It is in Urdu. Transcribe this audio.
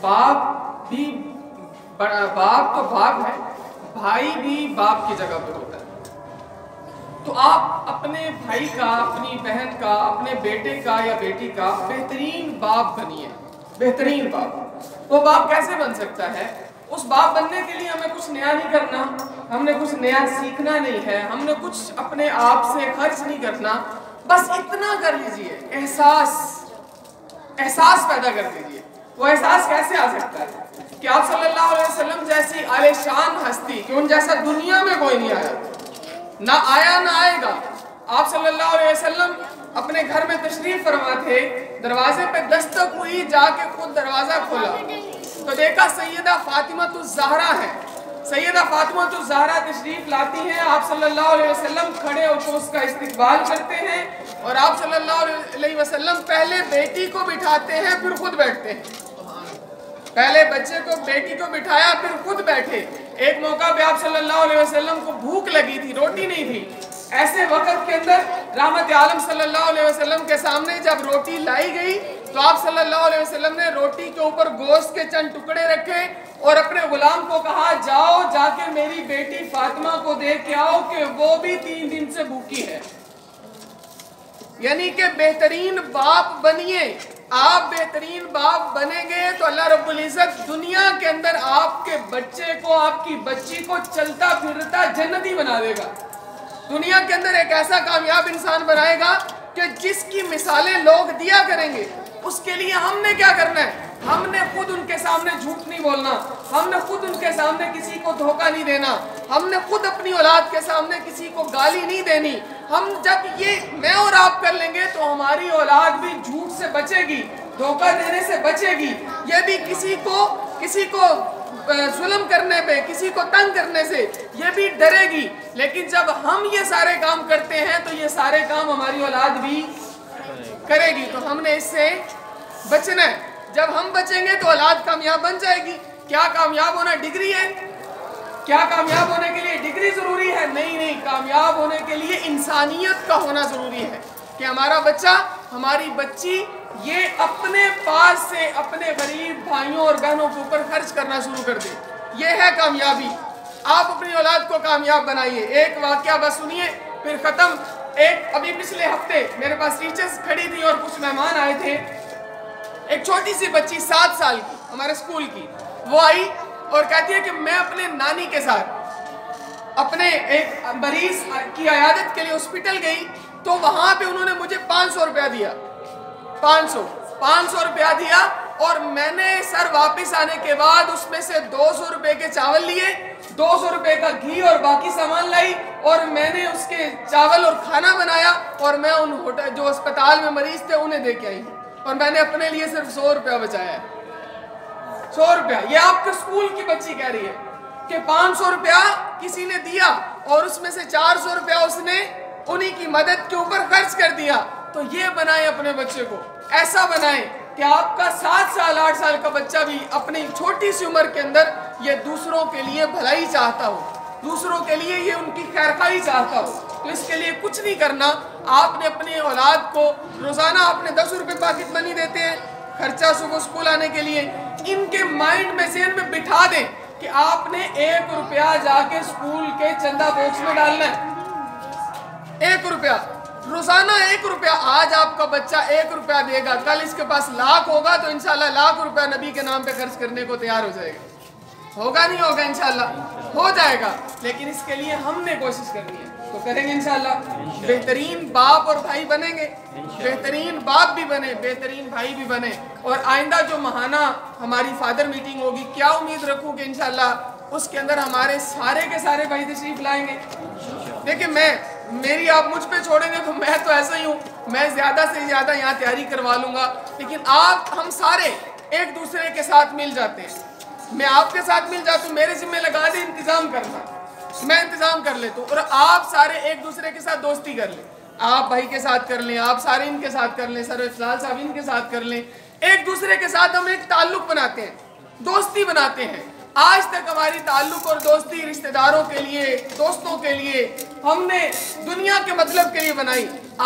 باپ تو باپ ہے، بھائی بھی باپ کی جگہ پر ہوتا ہے۔ تو آپ اپنے بھائی کا، اپنی بہن کا، اپنے بیٹے کا یا بیٹی کا بہترین باپ بنیے، بہترین باپ۔ وہ باپ کیسے بن سکتا ہے؟ اس باپ بننے کے لیے ہمیں کچھ نیا نہیں کرنا، ہم نے کچھ نیا سیکھنا نہیں ہے، ہم نے کچھ اپنے آپ سے خرچ نہیں کرنا، بس اتنا کر لیجئے، احساس پیدا کر دیجئے۔ وہ احساس کیسے آ سکتا ہے؟ کہ آپ صلی اللہ علیہ وسلم جیسی عالی شان ہستی، کہ ان جیسا دنیا میں کوئی نہیں آیا، نہ آیا نہ آئے گا۔ آپ صلی اللہ علیہ وسلم اپنے گھر میں تشریف فرما تھے، دروازے پہ دستک ہوئی، جا کے خود دروازہ کھولا تو دیکھا سیدہ فاطمہ الزہرا ہے۔ سیدہ فاطمہ الزہرا تشریف لاتی ہیں، آپ صلی اللہ علیہ وسلم کھڑے ہو کے اس کا استقبال کرتے ہیں، اور آپ صلی اللہ علیہ وسلم پہلے بیٹی کو بٹھاتے ہیں پھر خود بیٹھتے ہیں۔ پہلے بچے کو، بیٹی کو بٹھایا پھر خود بیٹھے۔ ایک موقع پہ آپ صلی اللہ علیہ وسلم کو بھوک لگی تھی، روٹی نہیں تھی، ایسے وقت کے اندر رحمت عالم صلی اللہ علیہ وسلم کے سامنے جب روٹی لائی گئی تو آپ صلی اللہ علیہ وسلم نے روٹی کے اوپر گوشت کے چند ٹکڑے رکھے اور اپنے غلام کو کہا، جاؤ جا کے میری بیٹی فاطمہ کو دے کے آؤ کہ وہ بھی 3 دن سے بھوکی ہے۔ یعنی کہ بہترین باپ بنیے۔ آپ بہترین باپ بنیں گے تو اللہ رب العزت دنیا کے اندر آپ کے بچے کو، آپ کی بچی کو چلتا پھرتا جنتی بنا دے گا۔ دنیا کے اندر ایک ایسا کامیاب انسان بنائے گا کہ جس کی مثالیں لوگ دیا کریں گے۔ اس کے لیے ہم نے کیا کرنا ہے؟ ہم نے خود ان کے سامنے جھوٹ نہیں بولنا، ہم نے خود ان کے سامنے کسی کو دھوکہ نہیں دینا، ہم نے خود اپنی اولاد کے سامنے کسی کو گالی نہیں دینی۔ ہم جب یہ میں اور آپ کر لیں گے تو ہماری اولاد بھی جھوٹ سے بچے گی، دھوکہ دینے سے بچے گی، یہ بھی کسی کو ظلم کرنے پہ، کسی کو تنگ کرنے سے یہ بھی ڈرے گی۔ لیکن جب ہم یہ سارے کام کرتے ہیں تو یہ سارے کام ہماری اولاد بھی کرے گی، تو ہم نے اس سے بچنا ہے۔ جب ہم بچیں گے تو اولاد کامیاب بن جائے گی۔ کیا کامیاب ہونا ڈگری ہے؟ کیا کامیاب ہونے کے لیے ڈگری ضروری ہے؟ نہیں، کامیاب ہونے کے لیے انسانیت کا ہونا ضروری ہے کہ ہمارا بچہ، ہماری بچی یہ اپنے پاس سے اپنے غریب بھائیوں اور بہنوں کے اوپر خرچ کرنا شروع کر دے۔ یہ ہے کامیابی۔ آپ اپنی اولاد کو کامیاب بنائیے۔ ایک واقعہ بس سنیے پھر ختم۔ ابھی پچھلے ہفتے میرے پاس ٹیچرز کھڑی تھی اور کچھ مہمان آئے تھے۔ ایک چھوٹی سی بچی 7 سال کی، ہمارے اسکول کی، وہ آئی اور کہتی ہے کہ میں اپنے نانی کے ساتھ اپنے ایک مریض کی عیادت کے لیے ہاسپٹل گئی تو وہاں پہ انہوں نے مجھے 500 روپیہ دیا، 500 روپیہ دیا، اور میں نے سر واپس آنے کے بعد اس میں سے 200 روپے کے چاول لیے، 200 روپے کا گھی اور باقی سامان لائی، اور میں نے اس کے چاول اور کھانا بنایا اور میں ان جو اسپتال میں مریض تھے انہیں دے کے آئی ہوں، اور میں نے اپنے لیے صرف 100 روپیہ بچایا ہے۔ 100 روپیہ۔ یہ آپ کے اسکول کی بچی کہہ رہی ہے کہ 500 روپیہ کسی نے دیا اور اس میں سے 400 روپیہ اس نے انہی کی مدد کے اوپر خرچ کر دیا۔ تو یہ بنائیں اپنے بچے کو، ایسا بنائیں کہ آپ کا 7 سال 8 سال کا بچہ بھی اپنی چھوٹی سی عمر کے اندر یہ دوسروں کے لیے بھلائی چاہتا ہو، دوسروں کے لیے یہ ان کی خیرخواہی چاہتا ہو۔ تو اس کے لیے کچھ نہیں کرنا، آپ نے اپنی اولاد کو روزانہ آپ نے 10 روپے پاکٹ منی دیتے ہیں خرچہ صبح اسکول آنے کے لیے، ان کے مائنڈ میں ذہن میں بٹھا دیں کہ آپ نے 1 روپیہ جا کے اسکول کے چندہ باکس میں ڈالنا ہے۔ 1 روپیہ روزانہ، 1 روپیہ۔ آج آپ کا بچہ 1 روپیہ دے گا، کل اس کے پاس لاکھ ہوگا تو انشاءاللہ 1,00,000 روپیہ نبی کے نام پہ خرچ کرنے کو تیار ہو جائے گا۔ ہوگا نہیں ہوگا؟ انشاءاللہ ہو جائے گا، لیکن اس کے لیے ہم نے کوشش کرنی ہے، تو کریں گے انشاءاللہ۔ بہترین باپ اور بھائی بنیں گے، بہترین باپ بھی بنے، بہترین بھائی بھی بنے۔ اور آئندہ جو ماہانہ ہماری فادر میٹنگ ہوگی، کیا امید رکھوں کہ انشاءاللہ اس کے اندر ہمارے سارے کے سارے بھائی تشریف لائیں گے۔ دیکھیں میری آپ مجھ پہ چھوڑیں گے تو میں تو ایسا ہی ہوں، میں زیادہ سے زیادہ یہاں تیاری کروا لوں گا، لیکن ہم سارے ایک دوسرے کے ساتھ مل جاتے ہیں۔ میں آپ کے ساتھ مل جاتا ہوں، میرے ذمہ لگا دیں انتظام کرنا، میں انتظام کر لیتا ہوں، اور آپ سارے ایک دوسرے کے ساتھ دوستی کر لیں۔ آپ بھائی کے ساتھ کر لیں، آپ سارے ان کے ساتھ کر لیں، سر افضال صاحب ان کے ساتھ کر لیں۔ ایک دوسرے کے ساتھ ہم ایک تعلق بناتے ہیں، دوستی بناتے ہیں۔ آج تک ہماری تعلق اور دوستی رشتہ داروں کے لیے، دوستوں کے لیے، ہم نے دنیا کے مطلب کے لیے بنائی۔